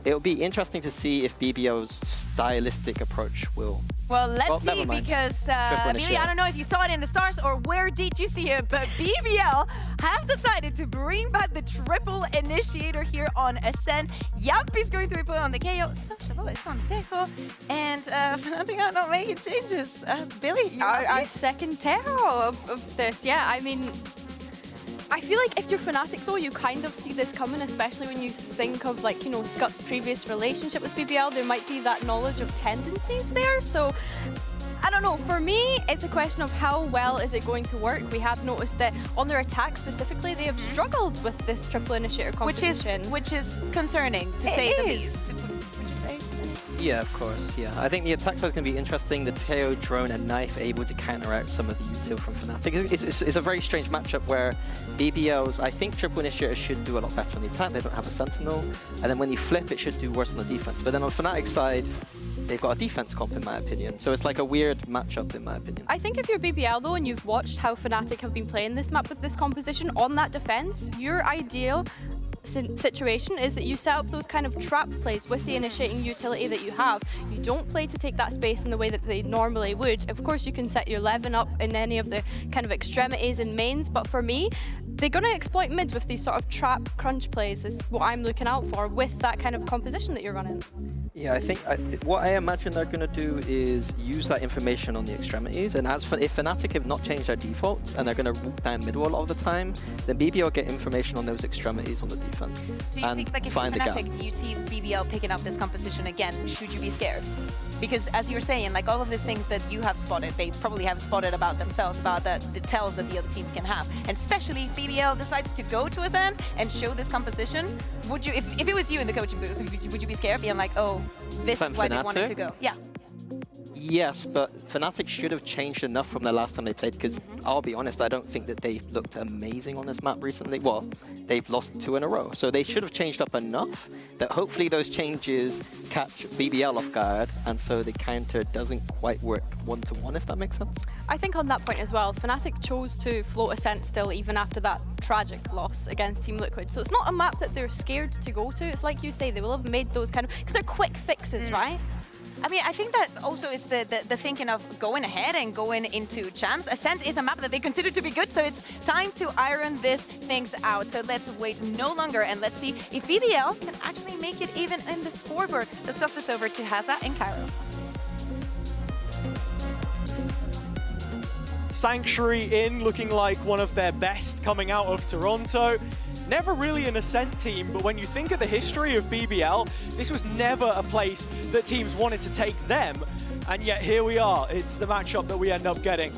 it'll be interesting to see if BBL's stylistic approach will. Well, let's see, because Billy, I don't know if you saw it in the stars or where did you see it, but BBL have decided to bring back the triple initiator here on Ascent. Yampi's going to be put on the KO, Sociable is on the default, and Fnatic are not making changes. Billy, I second terror of this. Yeah, I mean, I feel like if you're Fnatic though, you kind of see this coming, especially when you think of, like, you know, Scott's previous relationship with BBL. There might be that knowledge of tendencies there. So I don't know, for me, it's a question of how well is it going to work. We have noticed that on their attack specifically, they have struggled with this triple initiator composition. Which is concerning, to say the least. Yeah, of course, yeah. I think the attack side is going to be interesting. The Teo, drone, and knife able to counter out some of the util from Fnatic. It's a very strange matchup where BBL's, I think triple initiator should do a lot better on the attack. They don't have a sentinel. And then when you flip, it should do worse on the defense. But then on Fnatic's side, they've got a defense comp in my opinion. So it's like a weird matchup in my opinion. I think if you're BBL though, and you've watched how Fnatic have been playing this map with this composition on that defense, your ideal situation is that you set up those kind of trap plays with the initiating utility that you have. You don't play to take that space in the way that they normally would. Of course, you can set your Levin up in any of the kind of extremities and mains, but for me, they're going to exploit mid with these sort of trap crunch plays is what I'm looking out for with that kind of composition that you're running. Yeah, I think what I imagine they're going to do is use that information on the extremities. And as for if Fnatic have not changed their defaults and they're going to walk down middle a lot of the time, then BBL will get information on those extremities on the defense. Do you think, like, if you're Fnatic, you see BBL picking up this composition again, should you be scared? Because as you were saying, like, all of these things that you have spotted, they probably have spotted about themselves, about the tells that the other teams can have. And especially if BBL decides to go to Ascent and show this composition, would you, if it was you in the coaching booth, would you be scared, being like, oh, this is why they wanted to go? Yeah. Yes, but Fnatic should have changed enough from the last time they played, because I'll be honest, I don't think that they've looked amazing on this map recently. Well, they've lost 2 in a row, so they should have changed up enough that hopefully those changes catch BBL off guard, and so the counter doesn't quite work one-to-one, if that makes sense. I think on that point as well, Fnatic chose to float Ascent still even after that tragic loss against Team Liquid. So it's not a map that they're scared to go to. It's like you say, they will have made those kind of, because they're quick fixes, right? I mean, I think that also is the thinking of going ahead and going into champs. Ascent is a map that they consider to be good, so it's time to iron these things out. So let's wait no longer and let's see if BBL can actually make it even in the scoreboard. Let's toss this over to Haza in Cairo. Sanctuary in, looking like one of their best coming out of Toronto. Never really an Ascent team, but when you think of the history of BBL, this was never a place that teams wanted to take them, and yet here we are. It's the matchup that we end up getting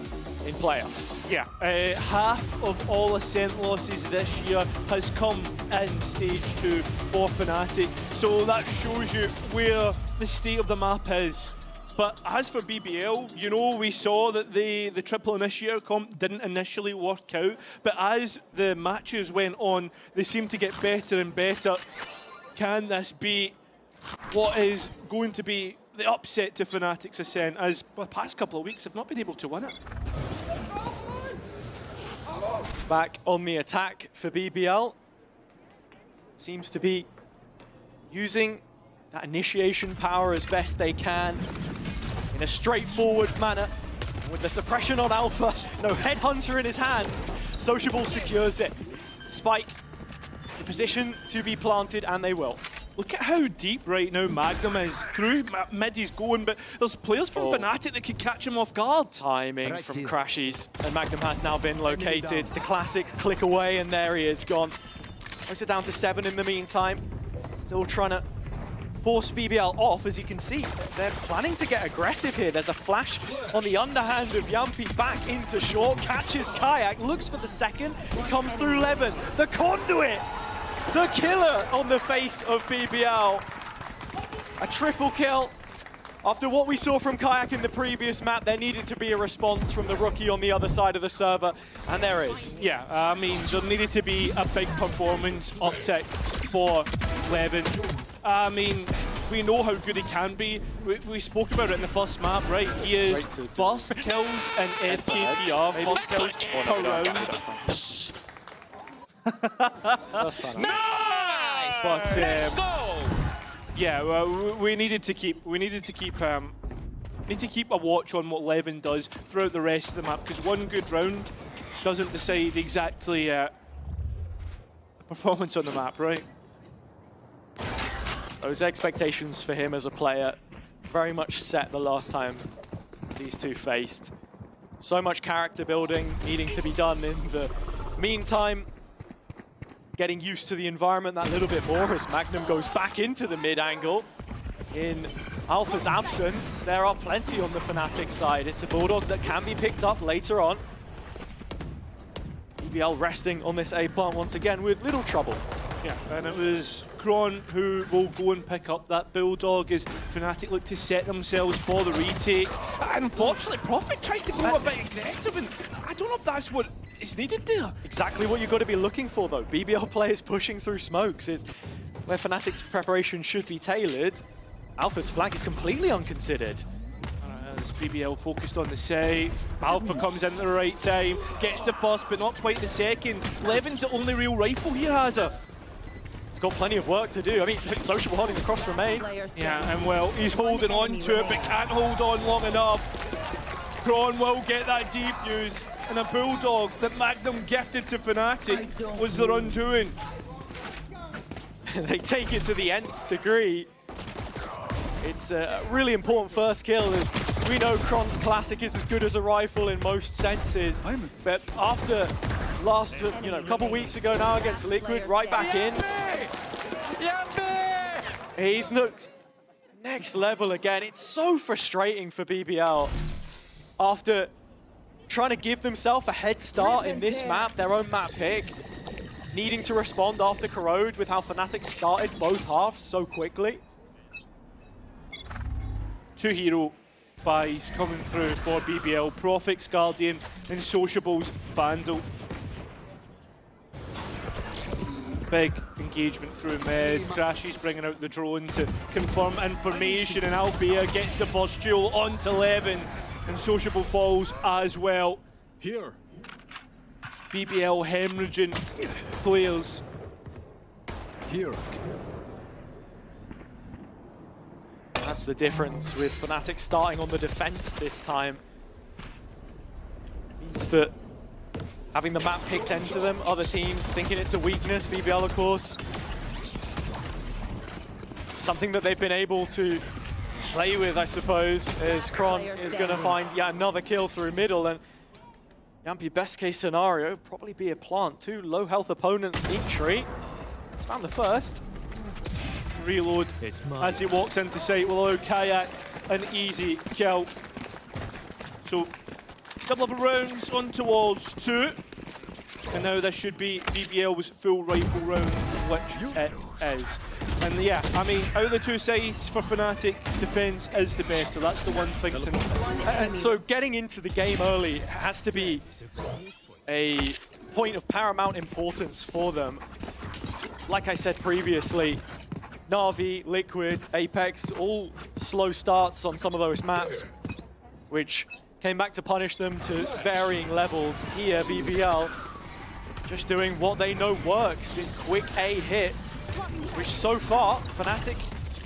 in playoffs. Yeah, half of all Ascent losses this year has come in Stage 2 for Fnatic, so that shows you where the state of the map is. But as for BBL, you know, we saw that the triple initiator comp didn't initially work out, but as the matches went on, they seemed to get better and better. Can this be what is going to be the upset to Fnatic's Ascent, as the past couple of weeks have not been able to win it? Back on the attack for BBL. Seems to be using that initiation power as best they can in a straightforward manner. With the suppression on Alpha, no headhunter in his hands, Sociable secures it. Spike, the position to be planted, and they will. Look at how deep right now Magnum is. Through mid he's going, but there's players from Fnatic that could catch him off guard. Timing from Crashies, and Magnum has now been located. The classics click away, and there he is, gone. Brings it down to 7 in the meantime. Still trying to force BBL off, as you can see. They're planning to get aggressive here. There's a flash on the underhand of Yampi back into short, catches Kayak, looks for the second, it comes through Levin. The conduit! The killer on the face of BBL. A triple kill. After what we saw from Kayak in the previous map, there needed to be a response from the rookie on the other side of the server, and there is. Yeah, I mean, there needed to be a big performance uptick for Levin. I mean, we know how good he can be. We spoke about it in the first map, right? He is first kills in FKPR, first kills per round. Nice! But, Let's go! Yeah, well, we needed to keep a watch on what Levin does throughout the rest of the map, because one good round doesn't decide exactly the performance on the map, right? Those expectations for him as a player very much set the last time these two faced. So much character building needing to be done in the meantime. Getting used to the environment that little bit more as Magnum goes back into the mid angle. In Alpha's absence, there are plenty on the Fnatic side. It's a Bulldog that can be picked up later on. BBL resting on this A plant once again with little trouble. Yeah, and it was Kron who will go and pick up that Bulldog as Fnatic look to set themselves for the retake. And unfortunately, Prophet tries to go a bit aggressive, and I don't know if that's what is needed there. Exactly what you've got to be looking for, though. BBL players pushing through smokes is where Fnatic's preparation should be tailored. Alpha's flag is completely unconsidered. As BBL focused on the save, Alpha comes in at the right time, gets the first but not quite the second. Levin's the only real rifle here, Hazza. He's got plenty of work to do. I mean, Sociable holding the cross from main. Yeah, and well, he's holding on to it but can't hold on long enough. Kron will get that defuse, and a Bulldog that Magnum gifted to Fnatic was their undoing. They take it to the nth degree. It's a really important first kill, as we know Kron's classic is as good as a rifle in most senses. But after last, couple weeks ago now against Liquid, right back in. He's looked next level again. It's so frustrating for BBL after trying to give themselves a head start in this map, their own map pick, needing to respond after Corrode with how Fnatic started both halves so quickly. Two hero buys coming through for BBL, Prophet's Guardian and Sociable's Vandal. Big engagement through mid. Crashy's bringing out the drone to confirm information, and Albia gets the first duel onto Levin, and Sociable falls as well. Here. BBL hemorrhaging players. Here. That's the difference with Fnatic starting on the defense this time. Means that having the map picked into them, other teams thinking it's a weakness. BBL, of course, something that they've been able to play with, I suppose, as Kron is going to find yet another kill through middle. And Yampi, best case scenario, probably be a plant. Two low health opponents in tree. He's found the first. Reload as he walks into sight. Will allow Kayak an easy kill. So, couple of rounds on towards 2. And now this should be BBL's full rifle round, which it is. And yeah, I mean, out of the two sides for Fnatic, defense is the better. That's the one thing to notice. And so getting into the game early has to be a point of paramount importance for them. Like I said previously, Na'Vi, Liquid, Apex, all slow starts on some of those maps, which came back to punish them to varying levels. Here, BBL just doing what they know works, this quick A hit, which so far, Fnatic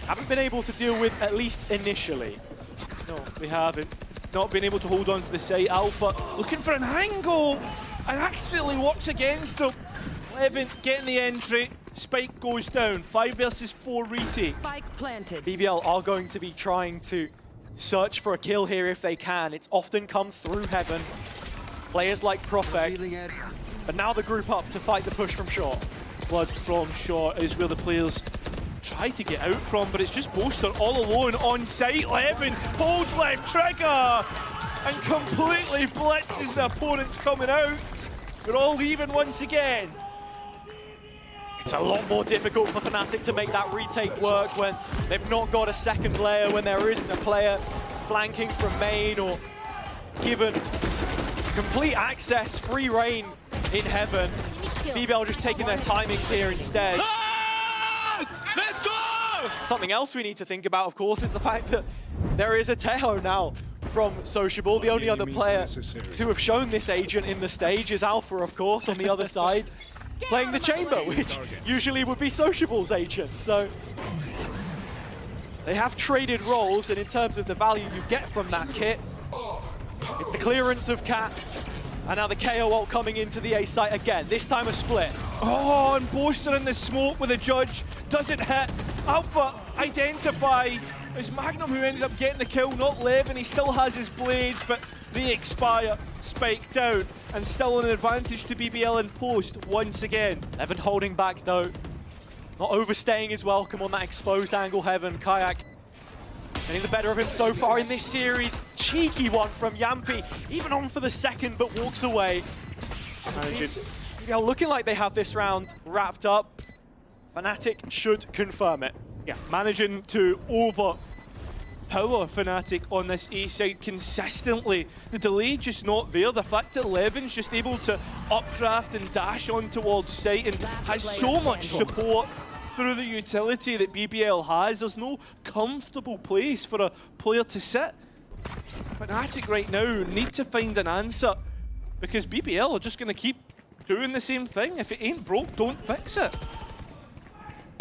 haven't been able to deal with, at least initially. No, they haven't. Not been able to hold on to the site. Alpha looking for an angle, and accidentally works against them. Levin getting the entry. Spike goes down. 5 versus 4 retake. Spike planted. BBL are going to be trying to search for a kill here if they can. It's often come through heaven. Players like Prophet. But now the group up to fight the push from short. Blood from short is where the players try to get out from, but it's just Boaster all alone on site. Levin holds left trigger and completely blitzes the opponents coming out. They're all leaving once again. It's a lot more difficult for Fnatic to make that retake work when they've not got a second layer, when there isn't a player flanking from main or given complete access, free reign in heaven. BBL just taking their timings here instead. Let's go! Something else we need to think about, of course, is the fact that there is a Teho now from Sociable. The only other player to have shown this agent in the stage is Alpha, of course, on the other side, playing the chamber, which usually would be Sociable's agent. So They have traded roles, and in terms of the value you get from that kit, it's the clearance of Cat, and now the KO ult coming into the A site again, this time a split. Oh, and Boaster in the smoke with a judge, doesn't hit. Alpha identified as Magnum, who ended up getting the kill, not Levin. He still has his blades, but they expire, spike down, and still an advantage to BBL in post once again. Levin holding back though, not overstaying his welcome on that exposed angle. Heaven, Kayak getting the better of him so far in this series. Cheeky one from Yampi, even on for the second, but walks away. BBL looking like they have this round wrapped up. Fnatic should confirm it. Yeah, managing to overpower Fnatic on this A side consistently. The delay just not there. The fact that Levin's just able to updraft and dash on towards site and has so much support through the utility that BBL has. There's no comfortable place for a player to sit. Fnatic right now need to find an answer, because BBL are just going to keep doing the same thing. If it ain't broke, don't fix it.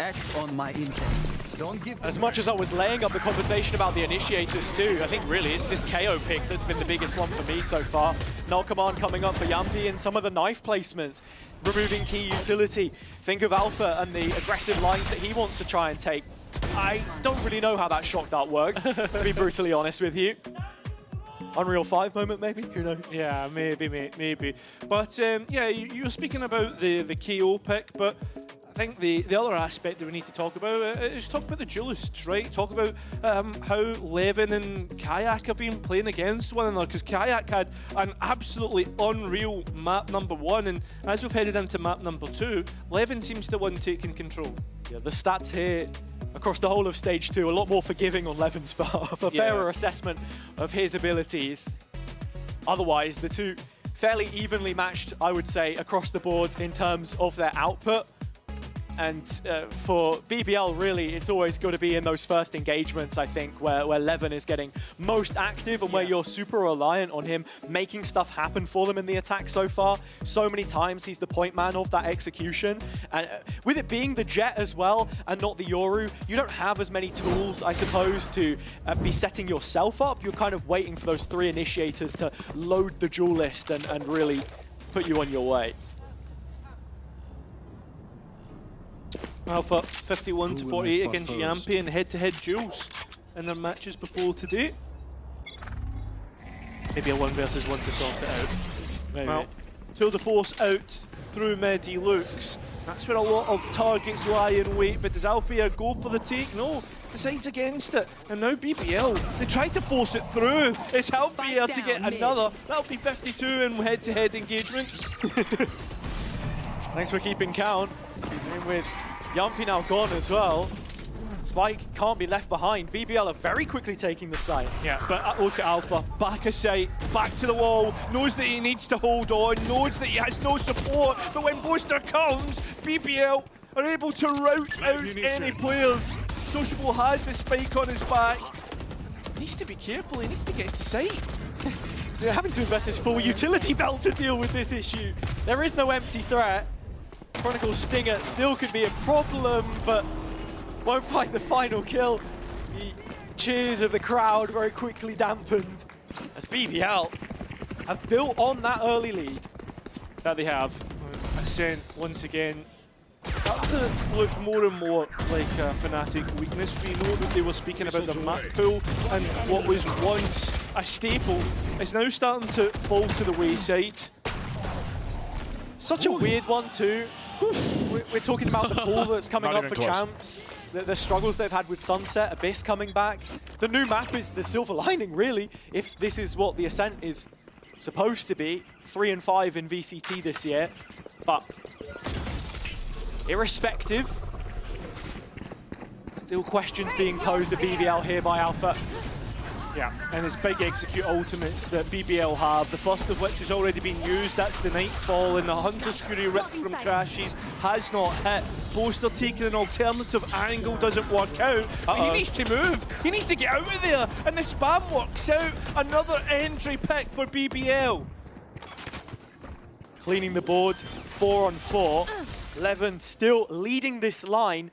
Act on my intent. Don't give As much as I was laying up the conversation about the initiators too, I think really it's this KO pick that's been the biggest one for me so far. Null command coming up for Yampi and some of the knife placements, removing key utility. Think of Alpha and the aggressive lines that he wants to try and take. I don't really know how that shock dart worked, to be brutally honest with you. Unreal 5 moment maybe? Who knows? Yeah, maybe, mate, maybe. But yeah, you were speaking about the KO pick, but I think the other aspect that we need to talk about is talk about the duelists, right? Talk about how Levin and Kayak have been playing against one another, because Kayak had an absolutely unreal map number 1, and as we've headed into map number 2, Levin seems the one taking control. Yeah, the stats here across the whole of stage 2, a lot more forgiving on Levin's part, a fairer assessment of his abilities. Otherwise, the two fairly evenly matched, I would say, across the board in terms of their output. And for BBL, really, it's always got to be in those first engagements, I think, where Levin is getting most active and where you're super reliant on him making stuff happen for them in the attack so far. So many times he's the point man of that execution. And with it being the Jet as well and not the Yoru, you don't have as many tools, I suppose, to be setting yourself up. You're kind of waiting for those 3 initiators to load the duelist and really put you on your way. Alpha 51 to 48 against Yampi in head-to-head duels in their matches before today. Maybe a 1 versus 1 to sort it out. Maybe. Well, Tour de Force out through mid he looks. That's where a lot of targets lie in wait, but does Alfia go for the take? No, decides against it. And now BBL, they tried to force it through. It's Alfia to get another. That'll be 52 in head-to-head engagements. Thanks for keeping count. And with Yampi now gone as well, Spike can't be left behind. BBL are very quickly taking the site. Yeah, but look at Alpha, back a sight, back to the wall, knows that he needs to hold on, knows that he has no support, but when Booster comes, BBL are able to rout out any players. Sociable has the Spike on his back. He needs to be careful, he needs to get to site. So they're having to invest his full utility belt to deal with this issue. There is no empty threat. Chronicle's Stinger still could be a problem, but won't find the final kill. The cheers of the crowd very quickly dampened as BBL have built on that early lead. That they have. Ascent, once again, start to look more and more like a Fnatic weakness. We know that they were speaking about the map pool, and what was once a staple is now starting to fall to the wayside. Such a weird one too. We're talking about the pool that's coming up for champs, the struggles they've had with Sunset, Abyss coming back. The new map is the silver lining, really, if this is what the Ascent is supposed to be. 3 and 5 in VCT this year, but irrespective, still questions being posed at BBL here by Alpha. Yeah, and it's big execute ultimates that BBL have, the first of which has already been used. That's the Nightfall, and the Hunter's Fury ripped from Crashes has not hit. Boaster taking an alternative angle doesn't work out, but he needs to move. He needs to get out of there, and the spam works out. Another entry pick for BBL. Cleaning the board, 4 on 4. Levin still leading this line,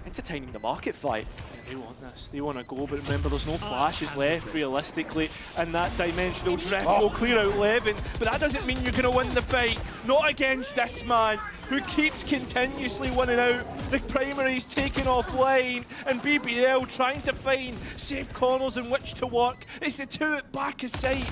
entertaining the market fight. They want this. They want to go, but remember, there's no flashes left, realistically, and that dimensional drift will clear out Levin, but that doesn't mean you're going to win the fight. Not against this man, who keeps continuously winning out. The primary's taken offline, and BBL trying to find safe corners in which to work. It's the two at back of sight,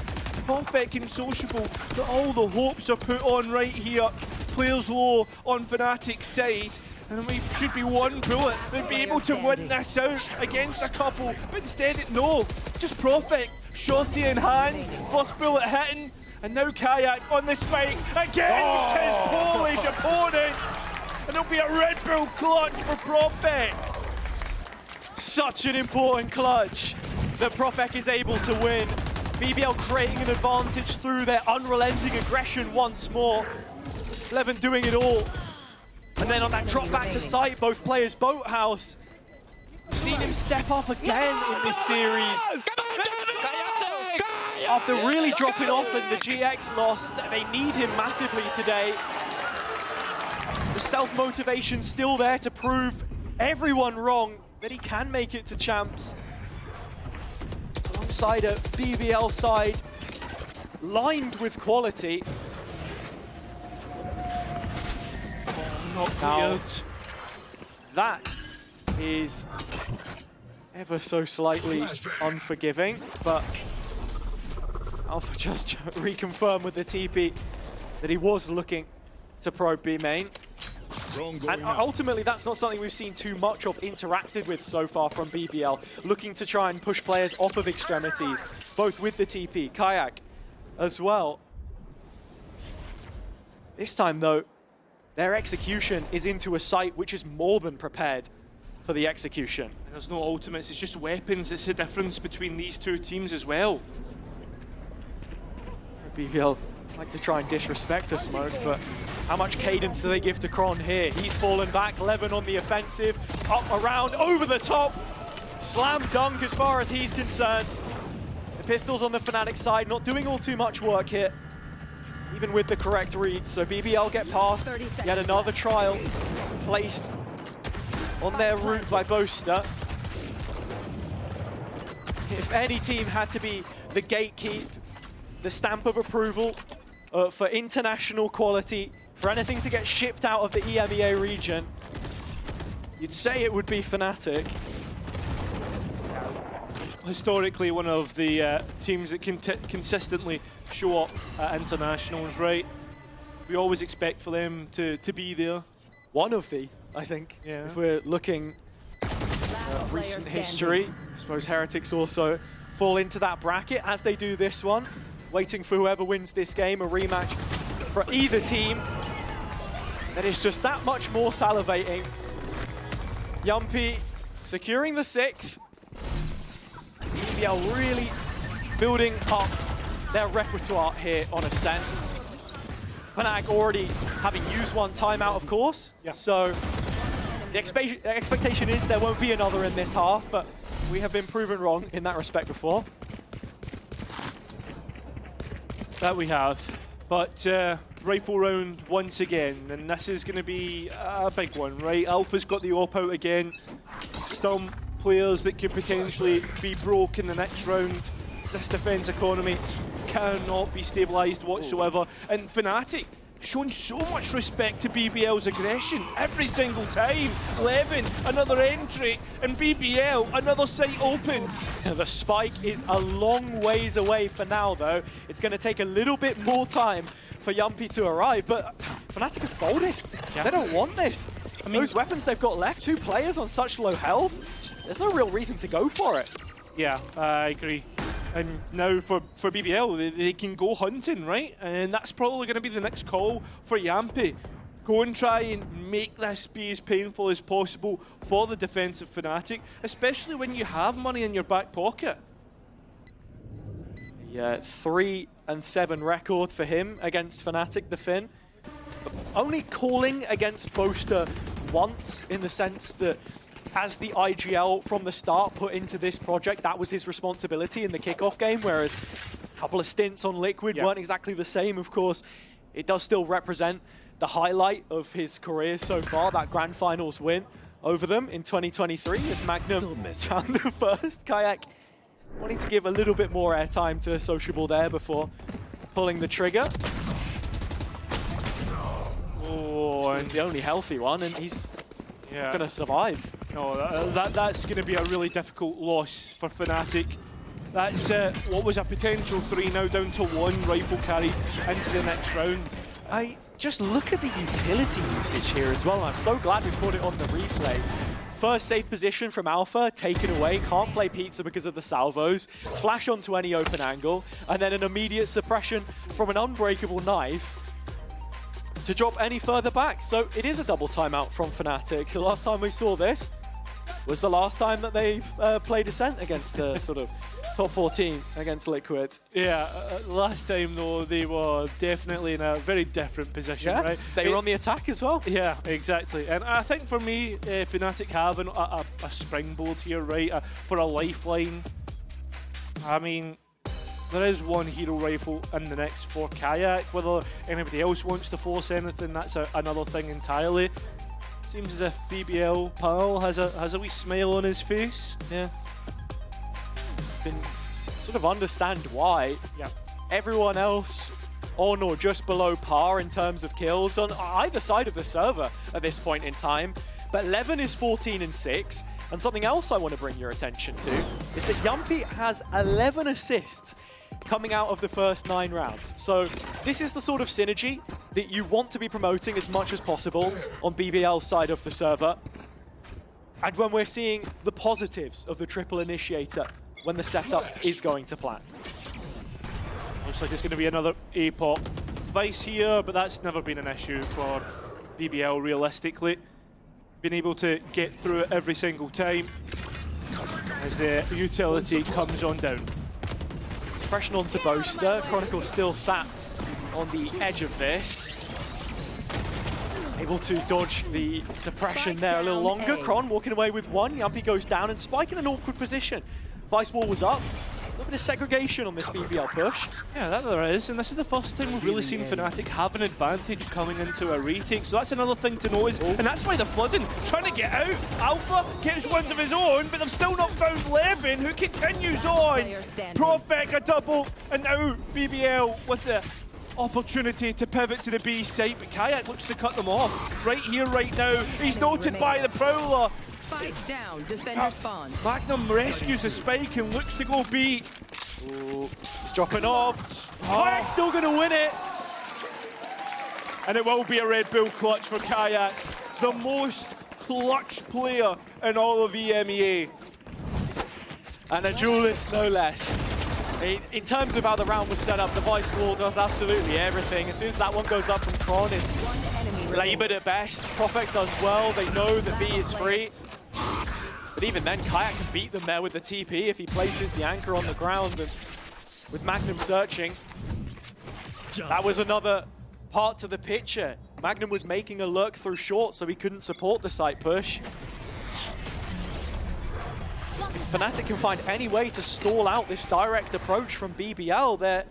Perfect and Sociable, but all the hopes are put on right here. Players low on Fnatic's side. And we should be one bullet. They'd be able to win this out against a couple, but instead no. Just Profit, shorty in hand, first bullet hitting, and now Kayak on the spike against his Polish opponent. And it'll be a Red Bull clutch for Profit. Such an important clutch that Profek is able to win. BBL creating an advantage through their unrelenting aggression once more. Levin doing it all. And then on that drop back to site, both players boathouse. We've seen him step up again in this series. After really dropping off in the GX loss, they need him massively today. The self-motivation's still there to prove everyone wrong that he can make it to champs. Alongside a BBL side lined with quality. Not Now, cleared. that is ever so slightly unforgiving, but Alpha just reconfirmed with the TP that he was looking to probe B main. And ultimately, that's not something we've seen too much of interacted with so far from BBL, looking to try and push players off of extremities, both with the TP, Kayak as well. This time, though, their execution is into a site which is more than prepared for the execution. There's no ultimates, it's just weapons. It's the difference between these two teams as well. BBL like to try and disrespect the smoke, but how much cadence do they give to Kron here? He's fallen back, Levin on the offensive, up, around, over the top. Slam dunk as far as he's concerned. The pistols on the Fnatic side not doing all too much work here, even with the correct read. So BBL get past, yet another trial placed on their route by Boaster. If any team had to be the gatekeep, the stamp of approval for international quality, for anything to get shipped out of the EMEA region, you'd say it would be Fnatic. Historically, one of the teams that can consistently show up at internationals, right? We always expect for them to be there. One of the, I think, Yeah. if we're looking at recent history. I suppose Heretics also fall into that bracket, as they do this one. Waiting for whoever wins this game, a rematch for either team. That is just that much more salivating. Yumpy securing the 6th. BBL really building up their repertoire here on Ascent. Fnatic already having used one timeout, of course. Yeah. So the expectation is there won't be another in this half, but we have been proven wrong in that respect before. That we have. But rifle round once again, and this is going to be a big one, right? Alpha's got the op-out again. Some players that could potentially be broke in the next round. This defense economy cannot be stabilized whatsoever. And Fnatic showing so much respect to BBL's aggression every single time. Levin, another entry, and BBL, another site opened. The spike is a long ways away for now, though. It's going to take a little bit more time for Yumpy to arrive, but Fnatic have folded. Yeah. They don't want this. I mean, those weapons they've got left, 2 players on such low health, there's no real reason to go for it. Yeah, I agree. And now for BBL, they can go hunting, right? And that's probably going to be the next call for Yampy. Go and try and make this be as painful as possible for the defensive Fnatic, especially when you have money in your back pocket. Yeah, 3-7 record for him against Fnatic, the Finn. Only calling against Boaster once, in the sense that as the IGL from the start put into this project, that was his responsibility in the kickoff game, whereas a couple of stints on Liquid weren't exactly the same, of course. It does still represent the highlight of his career so far, that Grand Finals win over them in 2023 as Magnum found the first. Kayak wanting to give a little bit more airtime to Sociable there before pulling the trigger. Oh, and the only healthy one, and he's going to survive. No, that's going to be a really difficult loss for Fnatic. That's what was a potential 3, now down to 1 rifle carried into the next round. I just look at the utility usage here as well. I'm so glad we put it on the replay. First safe position from Alpha, taken away. Can't play Pizza because of the salvos. Flash onto any open angle. And then an immediate suppression from an unbreakable knife to drop any further back. So it is a double timeout from Fnatic. The last time we saw this was the last time that they played Ascent against the sort of top 14 against Liquid. Yeah, last time though, they were definitely in a very different position, right? They were on the attack as well. Yeah, exactly. And I think for me, Fnatic having a springboard here, right, for a lifeline. I mean, there is 1 hero rifle in the next for Kayak. Whether anybody else wants to force anything, that's another thing entirely. Seems as if BBL Pal has a wee smile on his face. Yeah. Can sort of understand why. Yeah. Everyone else on or just below par in terms of kills on either side of the server at this point in time. But Levin is 14 and 6. And something else I want to bring your attention to is that Yumpy has 11 assists coming out of the first 9 rounds. So this is the sort of synergy that you want to be promoting as much as possible on BBL's side of the server. And when we're seeing the positives of the triple initiator, when the setup is going to plan. Looks like it's going to be another A-pop Vice here, but that's never been an issue for BBL realistically. Been able to get through it every single time as the utility comes on down. Suppression onto Boaster. Chronicle still sat on the edge of this. Able to dodge the suppression there a little longer. Kron walking away with 1. Yumpy goes down and Spike in an awkward position. Vice wall was up. A little bit of segregation on this BBL push. Yeah, that there is, and this is the first time we've really seen Fnatic have an advantage coming into a retake, so that's another thing to notice, and that's why they're flooding, trying to get out. Alpha gets ones of his own, but they've still not found Levin, who continues on. Profec a double, and now BBL with the opportunity to pivot to the B site, but Kayak looks to cut them off. Right here, right now, he's noted by the Prowler. Spike down, defender spawn. Magnum rescues the spike and looks to go B. Ooh, he's dropping off. Kayak's still going to win it. And it will be a Red Bull clutch for Kayak. The most clutch player in all of EMEA. And a duelist, no less. In terms of how the round was set up, the Vice wall does absolutely everything. As soon as that one goes up from Kron, it's laboured at best. Profec does well. They know that B is free. But even then, Kayak can beat them there with the TP if he places the anchor on the ground. And with Magnum searching, that was another part to the picture. Magnum was making a lurk through short, so he couldn't support the site push. If Fnatic can find any way to stall out this direct approach from BBL, they're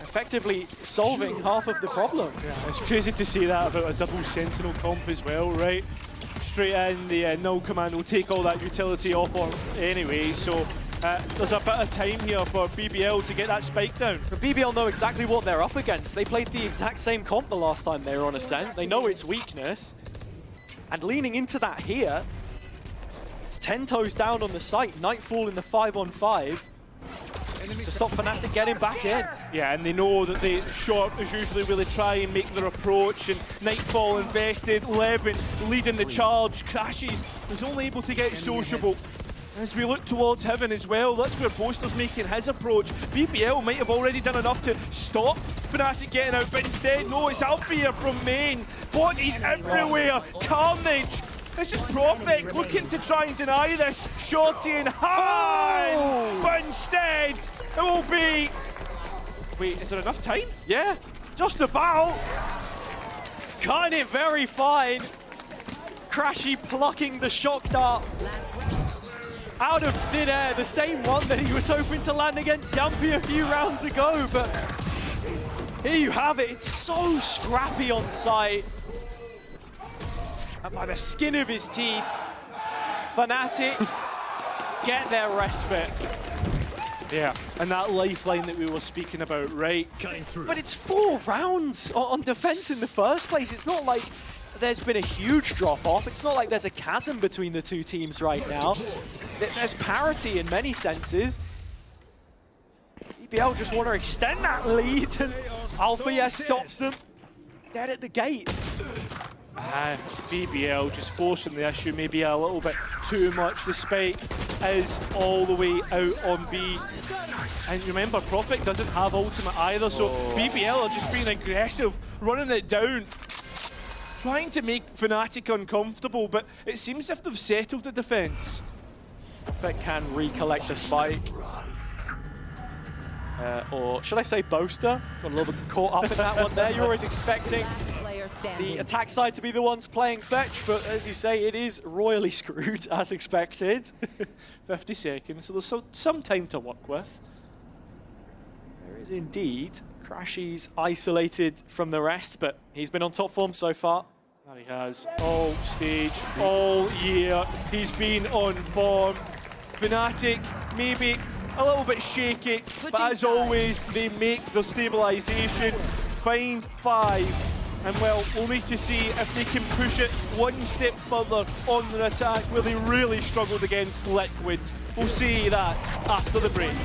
effectively solving half of the problem. Yeah, it's crazy to see that about a double Sentinel comp as well, right? Straight in, the null command will take all that utility off on anyway, so there's a bit of time here for BBL to get that spike down. But BBL know exactly what they're up against. They played the exact same comp the last time they were on Ascent. They know its weakness. And leaning into that here, it's 10 toes down on the site. Nightfall in the 5-on-5 to stop Fnatic getting back in. Yeah, and they know that the short is usually really try and make their approach, and Nightfall invested, Levin leading the charge, crashes, is only able to get Sociable. As we look towards Heaven as well, that's where Boaster's making his approach. BBL might have already done enough to stop Fnatic getting out, but instead, no, it's Alpha from main. Bodies everywhere, carnage. This is Profec looking to try and deny this. Shorty in hand, but instead, it will be... Wait, is there enough time? Yeah, just about. Kind of very fine. Crashy plucking the shock dart out of thin air, the same one that he was hoping to land against Yumpy a few rounds ago, but here you have it. It's so scrappy on site. And by the skin of his teeth, Fnatic get their respite. Yeah, and that lifeline that we were speaking about, right? But it's 4 rounds on defense in the first place. It's not like there's been a huge drop-off. It's not like there's a chasm between the two teams right now. There's parity in many senses. BBL just want to extend that lead, and Alpha stops them dead at the gates. BBL just forcing the issue maybe a little bit too much. The spike is all the way out on B. And remember, Prophet doesn't have ultimate either, so BBL are just being aggressive, running it down, trying to make Fnatic uncomfortable, but it seems as if they've settled the defense. Prophet can recollect the spike. Or should I say Boaster? Got a little bit caught up in that one there. You're always expecting the attack side to be the ones playing fetch, but as you say, it is royally screwed, as expected. 50 seconds, so there's some time to work with. There is indeed. Crashy's isolated from the rest, but he's been on top form so far. That he has. All stage, all year, he's been on form. Fnatic, maybe a little bit shaky, but as always, they make the stabilization, find 5. And well, we'll need to see if they can push it one step further on their attack where they really struggled against Liquid. We'll see that after the break.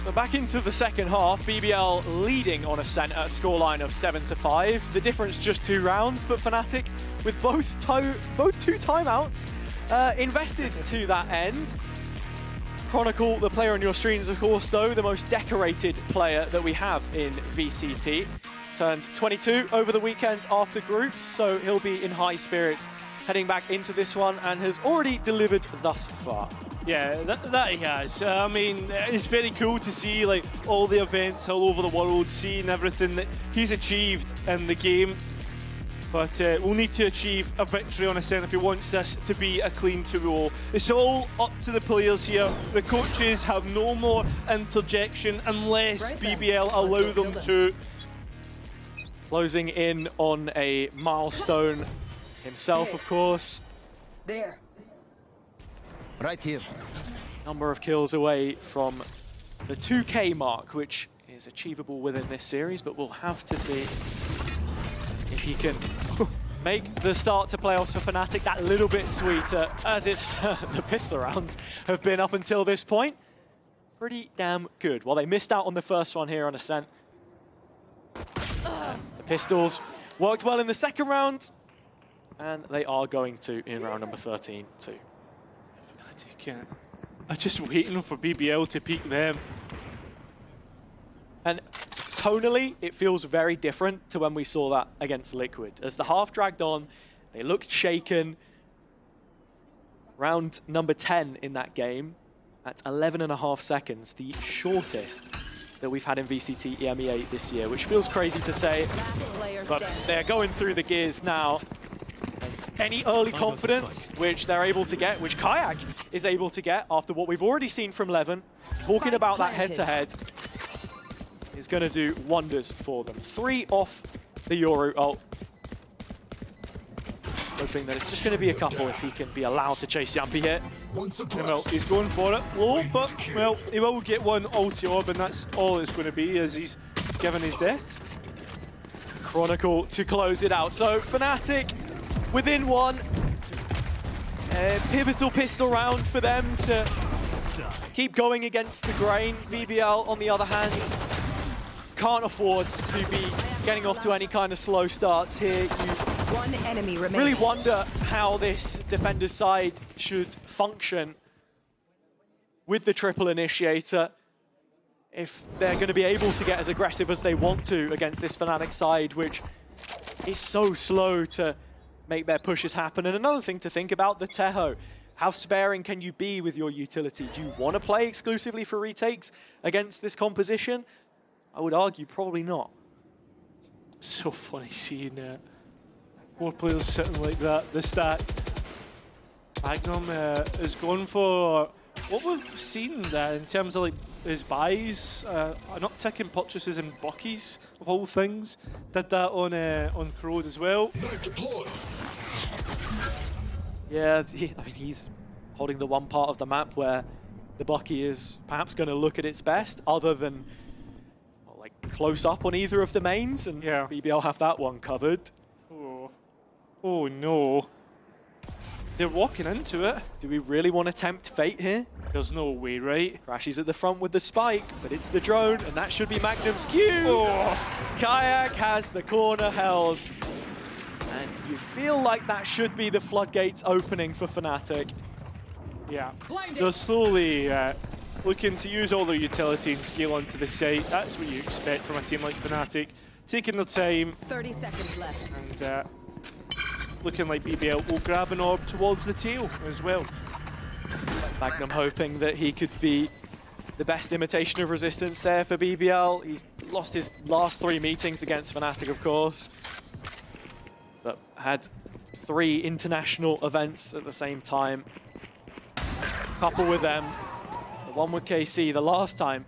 So back into the second half, BBL leading on Ascent at a scoreline of 7-5. The difference just 2 rounds, but Fnatic with both 2 timeouts invested to that end. Chronicle, the player on your screens, of course, though, the most decorated player that we have in VCT. Turned 22 over the weekend after groups, so he'll be in high spirits heading back into this one and has already delivered thus far. Yeah, that he has. I mean, it's very cool to see like all the events all over the world, seeing everything that he's achieved in the game. But we'll need to achieve a victory on Ascent if he wants this to be a clean 2-0. It's all up to the players here. The coaches have no more interjection unless BBL allow them to. Closing in on a milestone himself, of course. There. Right here. Number of kills away from the 2K mark, which is achievable within this series, but we'll have to see if he can make the start to playoffs for Fnatic that little bit sweeter, as it's the pistol rounds have been up until this point. Pretty damn good. Well, they missed out on the first one here on Ascent. The pistols worked well in the second round, and they are going to in round number 13 too. I'm just waiting for BBL to peek them. And tonally, it feels very different to when we saw that against Liquid. As the half dragged on, they looked shaken. Round number 10 in that game, at 11.5 seconds, the shortest that we've had in VCT EMEA this year, which feels crazy to say, but they're going through the gears now. And any early confidence, which they're able to get, which Kayak is able to get after what we've already seen from Levin, talking about that head-to-head, is going to do wonders for them. 3 off the Yoru ult. Hoping that it's just going to be a couple if he can be allowed to chase Yampi here. Well, he's going for it low, but well, he will get one ulti orb, and that's all it's going to be as he's given his death. Chronicle to close it out. So Fnatic within one. Pivotal pistol round for them to keep going against the grain. BBL, on the other hand, can't afford to be getting off to any kind of slow starts here. One enemy remaining. Really wonder how this defender's side should function with the triple initiator, if they're going to be able to get as aggressive as they want to against this Fnatic side, which is so slow to make their pushes happen. And another thing to think about, the Teho. How sparing can you be with your utility? Do you want to play exclusively for retakes against this composition? I would argue probably not. So funny seeing 4 players sitting like that. The stack. Magnum is going for what we've seen in terms of like his buys, an uptick in purchases in Buckies of all things. Did that on Crowd as well. Yeah, I mean, he's holding the one part of the map where the Bucky is perhaps going to look at its best, other than well, like close up on either of the mains, and yeah. BBL have that one covered. Oh no. They're walking into it. Do we really want to tempt fate here? There's no way, right? Crashy's at the front with the spike, but it's the drone, and that should be Magnum's Q. Oh. Kayak has the corner held. And you feel like that should be the floodgates opening for Fnatic. Yeah. They're slowly looking to use all their utility and scale onto the site. That's what you expect from a team like Fnatic. Taking their time. 30 seconds left. And looking like BBL will grab an orb towards the tail as well. Magnum hoping that he could be the best imitation of resistance there for BBL. He's lost his last 3 meetings against Fnatic, of course, but had 3 international events at the same time. Couple with them, the one with KC the last time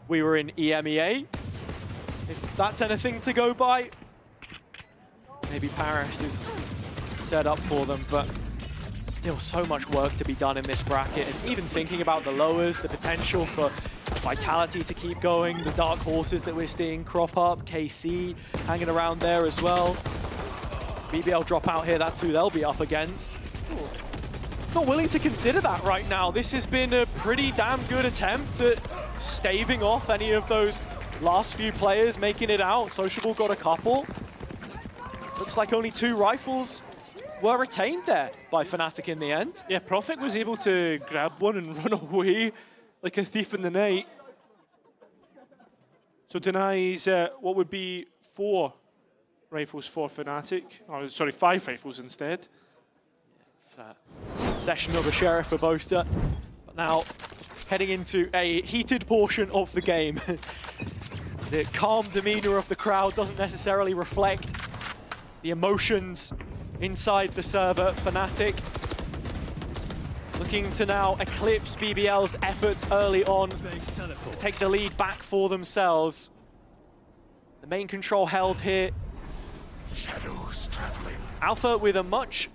we were in EMEA. If that's anything to go by, maybe Paris is set up for them, but still so much work to be done in this bracket. And even thinking about the lowers, the potential for Vitality to keep going, the dark horses that we're seeing crop up, KC hanging around there as well. BBL drop out here, that's who they'll be up against. Not willing to consider that right now. This has been a pretty damn good attempt at staving off any of those last few players making it out. Sociable got a couple. Looks like only 2 rifles were retained there by Fnatic in the end. Yeah, Prophet was able to grab one and run away like a thief in the night. So denies what would be 4 rifles for Fnatic. Or sorry, 5 rifles instead. It's session of a sheriff for Boaster. But now heading into a heated portion of the game. The calm demeanor of the crowd doesn't necessarily reflect the emotions inside the server. Fnatic looking to now eclipse BBL's efforts early on to take the lead back for themselves. The main control held here. Shadows traveling. Alpha with a much...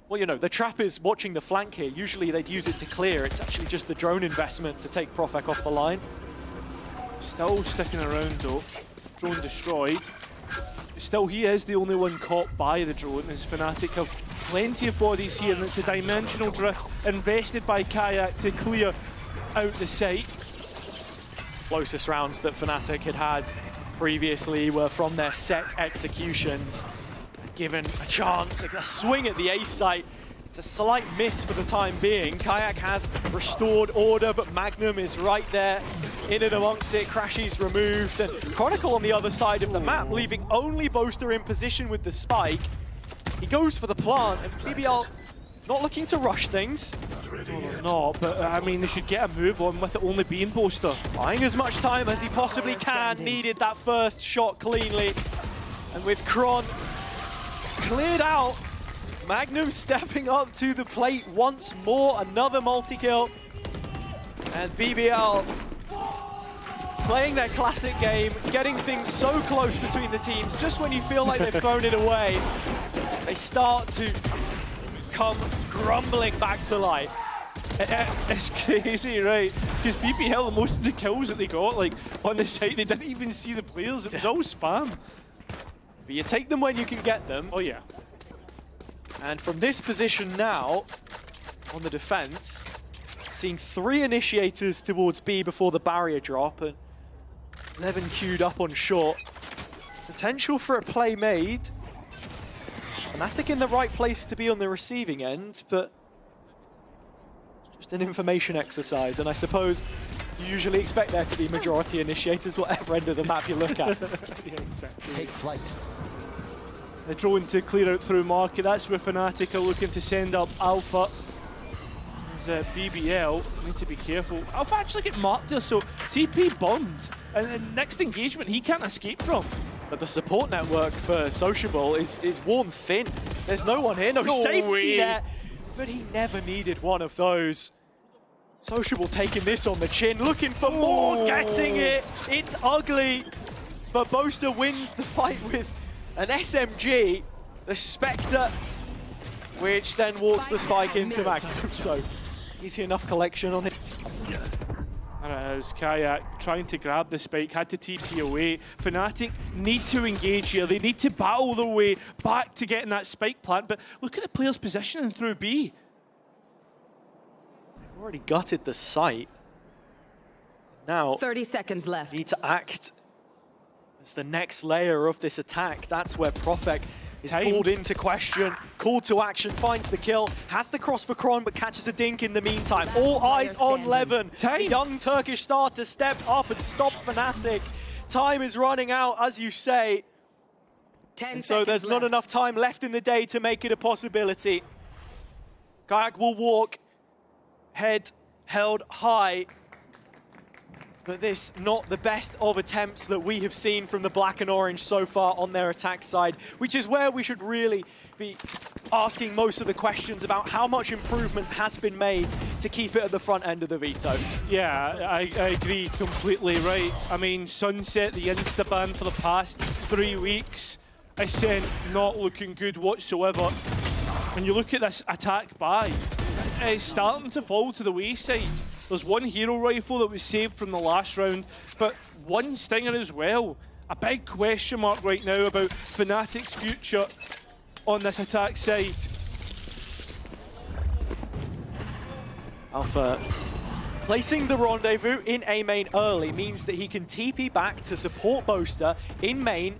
Well, you know, the trap is watching the flank here. Usually they'd use it to clear. It's actually just the drone investment to take Profek off the line. Still sticking around though. Drone destroyed. Still, he is the only one caught by the drone, as Fnatic have plenty of bodies here, and it's a dimensional drift invested by Kayak to clear out the site. Closest rounds that Fnatic had previously were from their set executions. Given a chance, a swing at the A site. It's a slight miss for the time being. Kayak has restored order, but Magnum is right there in and amongst it. Crashy's removed, and Chronicle on the other side of the map, leaving only Boaster in position with the spike. He goes for the plant, and BBL not looking to rush things. No, but I mean, they should get a move on with it only being Boaster. Buying as much time as he possibly can. Needed that first shot cleanly. And with Kron cleared out Magnum stepping up to the plate once more, another multi-kill. And BBL playing their classic game, getting things so close between the teams. Just when you feel like they've thrown it away, they start to come grumbling back to life. It's crazy, right? Because BBL, most of the kills that they got, like, on the site, they didn't even see the players. It was all spam. But you take them when you can get them. Oh, yeah. And from this position now, on the defense, seen 3 initiators towards B before the barrier drop, and 11 queued up on short. Potential for a play made. Fnatic in the right place to be on the receiving end, but just an information exercise, and I suppose you usually expect there to be majority initiators, whatever end of the map you look at. Yeah, exactly. Take flight. The drone to clear out through market. That's where Fnatic are looking to send up Alpha. There's BBL. Need to be careful. Alpha actually get marked here, so TP bombed. And next engagement, he can't escape from. But the support network for Sociable is worn thin. There's no one here, no safety way. there. But he never needed one of those. Sociable taking this on the chin, looking for more, getting it. It's ugly. But Boaster wins the fight with an SMG, the Spectre, which then walks the spike into Magnum. So easy enough collection on it. And as Kayak trying to grab the spike, had to TP away. Fnatic need to engage here. They need to battle their way back to getting that spike plant. But look at the players positioning through B. They've already gutted the site. Now, 30 seconds left. need to act as the next layer of this attack. That's where Profek is called into question, called to action, finds the kill, has the cross for Kron, but catches a dink in the meantime. All eyes on Levin. The young Turkish star to step up and stop Fnatic. Time is running out, as you say. 10 And so there's not enough time left in the day to make it a possibility. Kayak will walk, head held high. But this, not the best of attempts that we have seen from the black and orange so far on their attack side, which is where we should really be asking most of the questions about how much improvement has been made to keep it at the front end of the veto. Yeah, I agree completely, right. I mean, Sunset, the insta-ban for the past 3 weeks, Ascent not looking good whatsoever. When you look at this attack by, it's starting to fall to the wayside. There's one hero rifle that was saved from the last round, but one stinger as well. A big question mark right now about Fnatic's future on this attack side. Alpha placing the rendezvous in A main early means that he can TP back to support Boaster in main,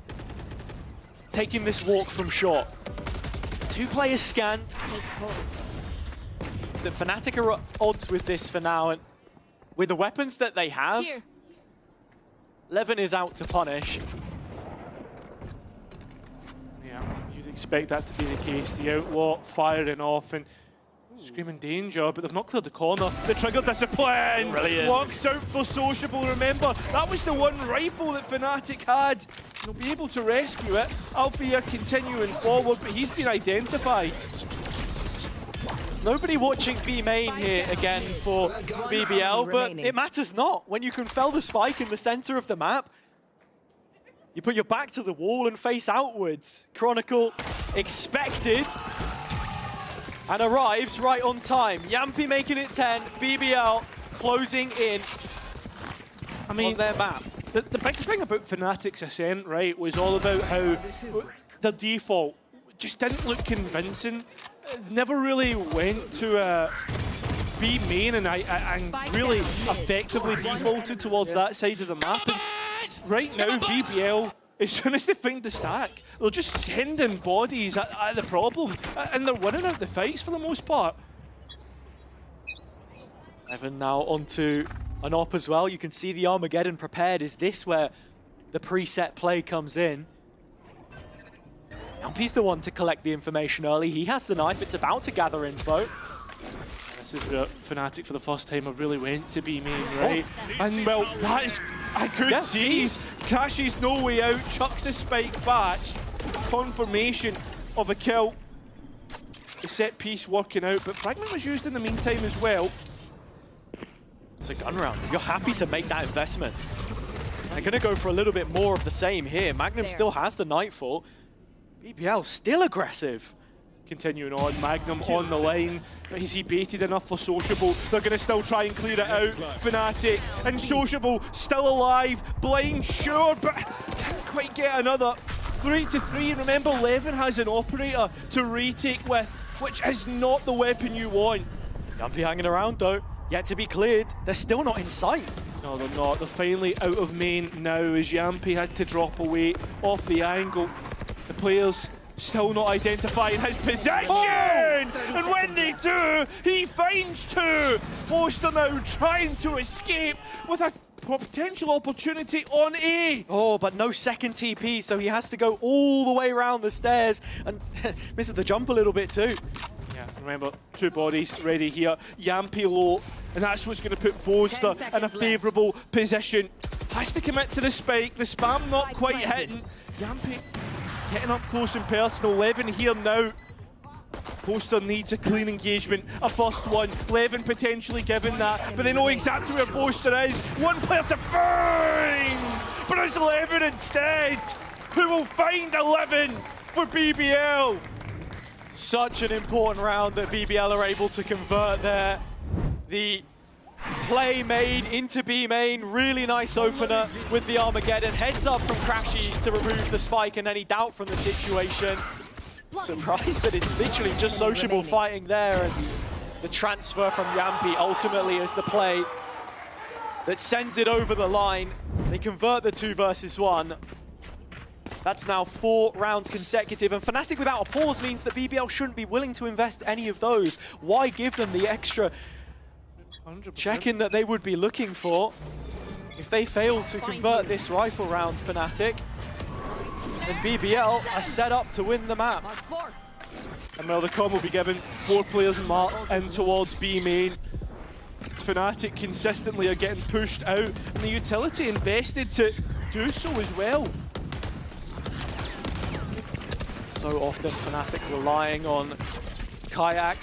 taking this walk from short. 2 players scanned. The Fnatic are at odds with this for now, and with the weapons that they have, Levin is out to punish. Yeah, you'd expect that to be the case. The Outlaw firing off and screaming danger, but they've not cleared the corner. The trigger discipline! Brilliant. Walks out for Sociable, remember, that was the one rifle that Fnatic had. They'll be able to rescue it. Alfia continuing forward, but he's been identified. Nobody watching B main here again for BBL, but it matters not. When you can fell the spike in the center of the map, you put your back to the wall and face outwards. Chronicle expected and arrives right on time. Yampi making it 10, BBL closing in on their map. The big thing about Fnatic's Ascent, right, was all about how the default just didn't look convincing. Never really went to B main and really effectively defaulted towards that side of the map. And right now, BBL, as soon as they find the stack, they're just sending bodies at the problem, and they're winning out the fights for the most part. Evan now onto an op as well. You can see the Armageddon prepared. Is this where the preset play comes in? He's the one to collect the information early. He has the knife. It's about to gather info. This is where Fnatic for the first time have really went to B main, right? And well, that is a good seize. Cashy's no way out, chucks the spike back. Confirmation of a kill. the set piece working out, but Fragment was used in the meantime as well. It's a gun round. You're happy to make that investment. They're going to go for a little bit more of the same here. Magnum still has the Nightfall. BBL still aggressive. Continuing on, Magnum on the line. Is he baited enough for Sociable? They're going to still try and clear it out. Fnatic and Sociable still alive. Blind, sure, but can't quite get another 3-3. And remember, Levin has an operator to retake with, which is not the weapon you want. Yumpy hanging around though. Yet to be cleared. They're still not in sight. No, they're not. They're finally out of main now as Yampy has to drop away off the angle. The players still not identifying his position! Oh! And when they do, he finds two! Foster now trying to escape with a potential opportunity on A. Oh, but no second TP, so he has to go all the way around the stairs and misses the jump a little bit too. Yeah, remember, two bodies ready here. Yampy low, and that's what's going to put Boaster in a favourable position. Has to commit to the spike, the spam not quite hitting. Yampy getting up close and personal. Levin here now. Poster needs a clean engagement, a first one. Levin potentially given that, but they know exactly where Poster is. One player to find, but it's Levin instead, who will find 11 for BBL. Such an important round that BBL are able to convert there. The play made into B main, really nice opener with the Armageddon. Heads up from Crashies to remove the spike and any doubt from the situation. Surprised that it's literally just Sociable fighting there, and the transfer from Yampy ultimately is the play that sends it over the line. They convert the 2 versus 1. That's now 4 rounds consecutive, and Fnatic without a pause means that BBL shouldn't be willing to invest any of those. Why give them the extra 100%. check-in that they would be looking for if they fail to convert this rifle round, Fnatic? And BBL are set up to win the map. And well, the com will be given 4 players marked in towards B main. Fnatic consistently are getting pushed out, and the utility invested to do so as well. So often Fnatic relying on Kayak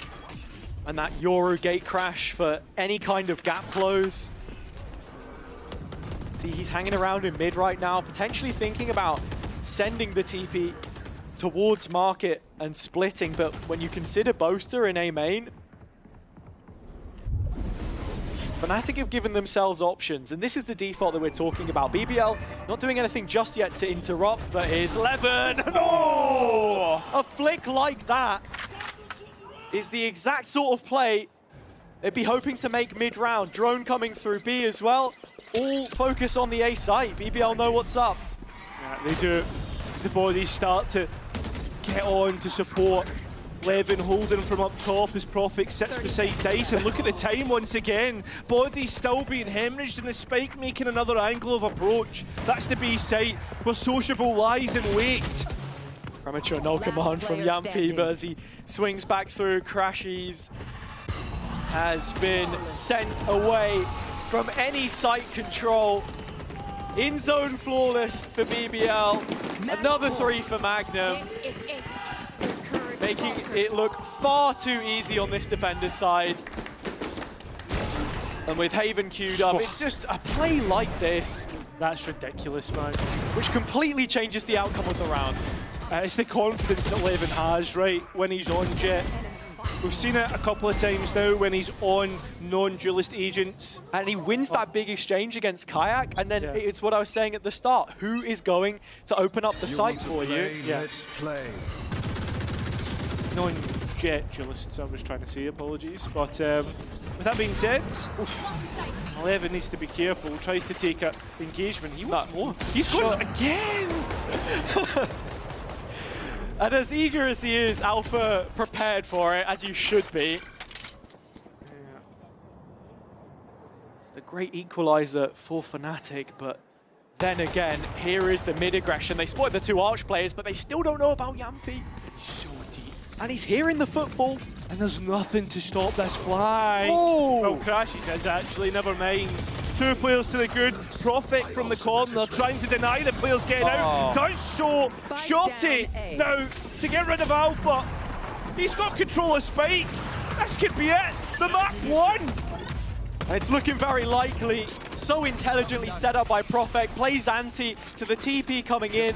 and that Yoru gate crash for any kind of gap close. See, he's hanging around in mid right now, potentially thinking about sending the TP towards market and splitting, but when you consider Boaster in A main, Fnatic have given themselves options, and this is the default that we're talking about. BBL not doing anything just yet to interrupt, but here's Levin. Oh! A flick like that is the exact sort of play they'd be hoping to make mid-round. Drone coming through B as well. All focus on the A site. BBL know what's up. Yeah, they do. As the bodies start to get on to support. Levin holding from up top as Prophet sits beside Dice, and look at the time once again. Bodies still being hemorrhaged, and the spike making another angle of approach. That's the B site where Sociable lies in wait. Premature null command from Yampy, but as he swings back through, Crashies has been sent away from any site control. In zone flawless for BBL. Another 3 for Magnum. Making it look far too easy on this defender's side. And with Haven queued up, it's just a play like this. That's ridiculous, man. Which completely changes the outcome of the round. It's the confidence that Levin has, right, when he's on Jet. We've seen it a couple of times now when he's on non-duelist agents. And he wins that big exchange against Kayak, and then it's what I was saying at the start. Who is going to open up the site for you? Let's play. Non-Jet duelists, I was trying to say, apologies. But with that being said, Levin needs to be careful, tries to take an engagement. He wants more. He's going again! And as eager as he is, Alpha prepared for it, as you should be. It's the great equalizer for Fnatic, but then again, here is the mid-aggression. They spotted the 2 Arch players, but they still don't know about Yampy. So deep. And he's hearing the footfall. And there's nothing to stop this fly. Oh! Well, Crashies is actually, never mind. 2 players to the good. Prophet from the corner, trying to deny the players getting out. Does so. Shorty now to get rid of Alpha. He's got control of Spike. This could be it. The map won. And it's looking very likely. So intelligently set up by Profek. Plays anti to the TP coming in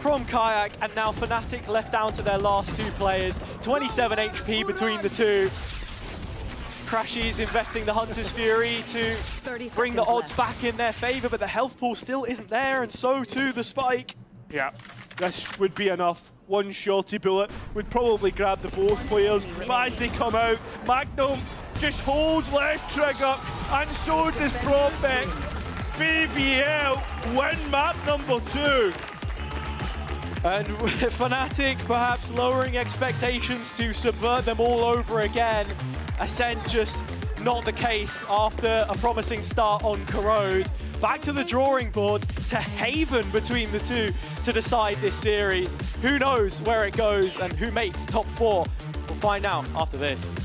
from Kayak. And now Fnatic left down to their last 2 players. 27 HP between the two. Crashy's investing the Hunter's Fury to bring the odds back in their favor, but the health pool still isn't there, and so too the Spike. Yeah, this would be enough. One shorty bullet would probably grab the both players, but as they come out, Magnum just holds left trigger, and so does Profek. BBL win map number 2. And Fnatic perhaps lowering expectations to subvert them all over again. Ascent just not the case after a promising start on Corrode. Back to the drawing board, to Haven between the two to decide this series. Who knows where it goes and who makes top 4? We'll find out after this.